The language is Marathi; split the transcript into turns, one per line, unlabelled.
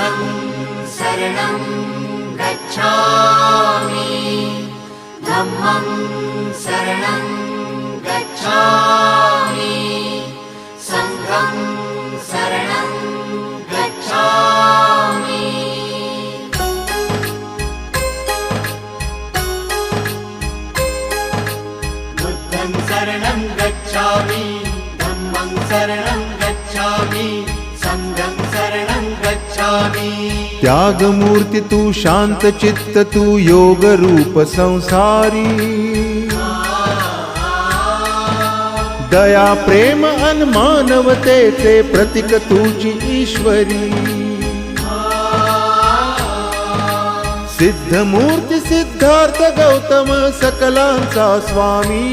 बुद्धं शरणं गच्छामि धम्मं शरणं गच्छामि संघं शरणं गच्छामि बुद्धं शरणं गच्छामि धम्मं शरणं गच्छामि संघं शरणं गच्छामि।
त्याग मूर्ति तू शांत चित्त तू योग रूप संसारी दया प्रेम अन मानवतेचे प्रतीक तुझी ईश्वरी सिद्ध मूर्ती सिद्धार्थ गौतम सकलांचा स्वामी